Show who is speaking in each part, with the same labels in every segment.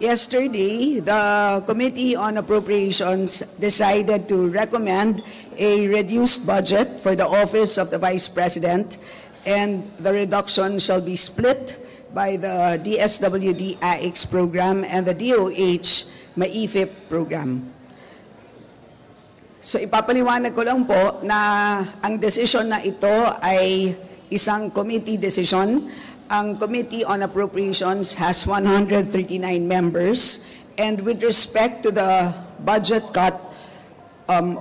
Speaker 1: Yesterday, the Committee on Appropriations decided to recommend a reduced budget for the Office of the Vice President, and the reduction shall be split by the DSWD AIX program and the DOH MAIFIP program. So ipapaliwanag ko lang po na ang desisyon na ito ay isang committee decision. Ang Committee on Appropriations has 139 members, and with respect to the budget cut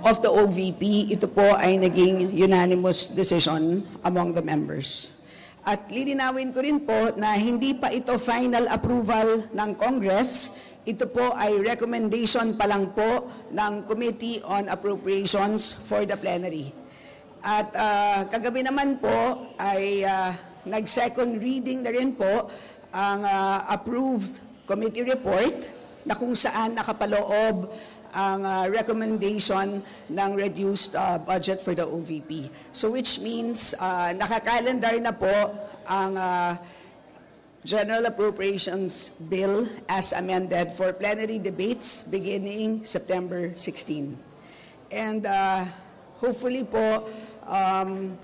Speaker 1: of the OVP, ito po ay naging unanimous decision among the members. At lilinawin ko rin po na hindi pa ito final approval ng Congress, ito po ay recommendation pa lang po ng Committee on Appropriations for the plenary. At kagabi naman po ay nag-second reading na rin po ang approved committee report na kung saan nakapaloob ang recommendation ng reduced budget for the OVP. So which means nakakalendar na po ang General Appropriations Bill as amended for plenary debates beginning September 16. And hopefully po,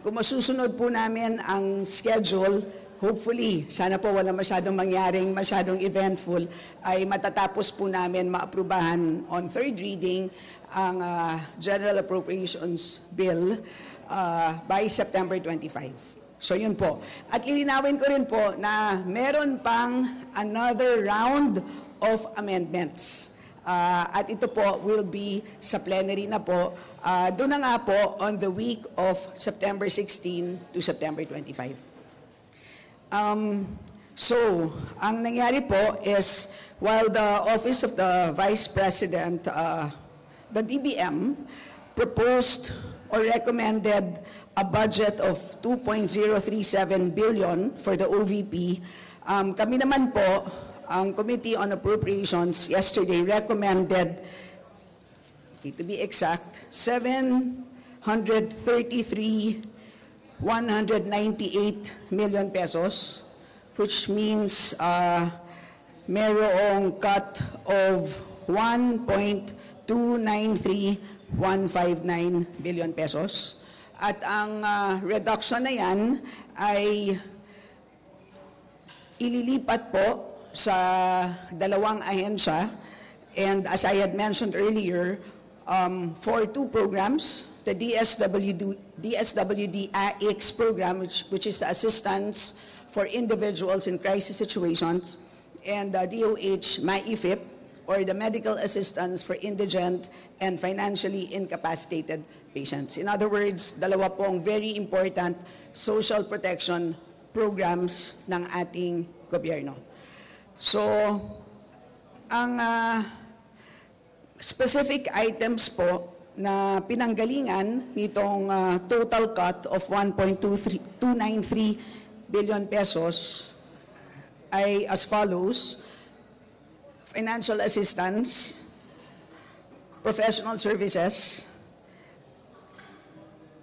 Speaker 1: kung masusunod po namin ang schedule, hopefully, sana po wala masyadong mangyaring, masyadong eventful, ay matatapos po namin maaprubahan on third reading ang General Appropriations Bill by September 25. So yun po. At lilinawin ko rin po na meron pang another round of amendments. At ito po will be sa plenary na po. Doon na nga po on the week of September 16 to September 25. So, ang nangyari po is while the Office of the Vice President, the DBM, proposed or recommended a budget of 2.037 billion for the OVP, kami naman po, ang Committee on Appropriations yesterday recommended, to be exact, 733,198 million pesos, which means mayroong cut of 1.293159 billion pesos. At ang reduction na yan ay ililipat po sa dalawang ahensya, and as I had mentioned earlier, for two programs, the DSWD AIX program, which is the assistance for individuals in crisis situations, and the DOH MAIFIP, or the medical assistance for indigent and financially incapacitated patients. In other words, dalawa pong very important social protection programs ng ating gobyerno. So, ang specific items po na pinanggalingan nitong total cut of 1.293 billion pesos ay as follows: financial assistance, professional services,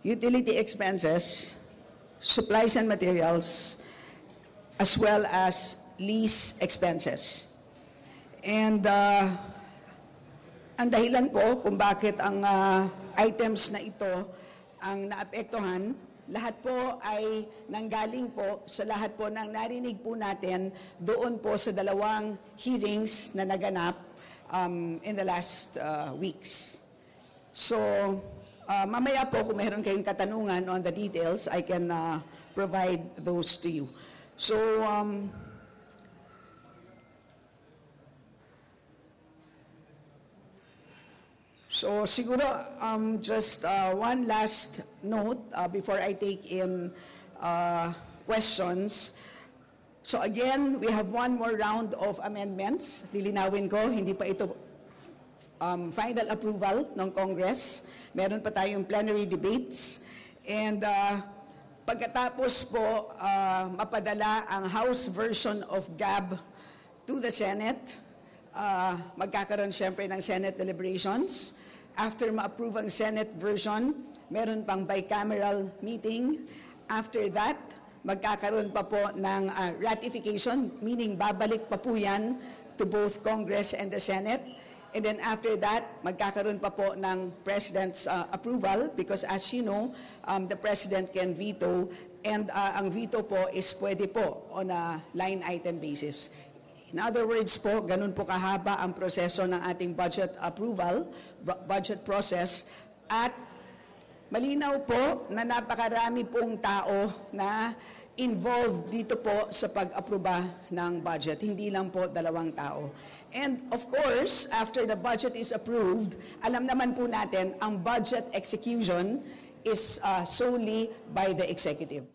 Speaker 1: utility expenses, supplies and materials, as well as lease expenses. And ang dahilan po kung bakit ang items na ito ang naapektuhan, lahat po ay nanggaling po sa lahat po ng narinig po natin doon po sa dalawang hearings na naganap in the last weeks. So, mamaya po kung mayroon kayong katanungan on the details, I can provide those to you. So, siguro just one last note before I take in questions. So again, we have one more round of amendments. Lilinawin ko, hindi pa ito final approval ng Congress. Meron pa tayong plenary debates. And pagkatapos po mapadala ang House version of GAB to the Senate, magkakaroon siyempre ng Senate deliberations. After ma-approve ang Senate version, meron pang bicameral meeting. After that, magkakaroon pa po ng ratification, meaning babalik pa po yan to both Congress and the Senate. And then after that, magkakaroon pa po ng President's approval because as you know, the President can veto and ang veto po is pwede po on a line item basis. In other words po, ganun po kahaba ang proseso ng ating budget approval, budget process at malinaw po na napakarami pong tao na involved dito po sa pag-aproba ng budget, hindi lang po 2 tao. And of course, after the budget is approved, alam naman po natin, ang budget execution is solely by the executive.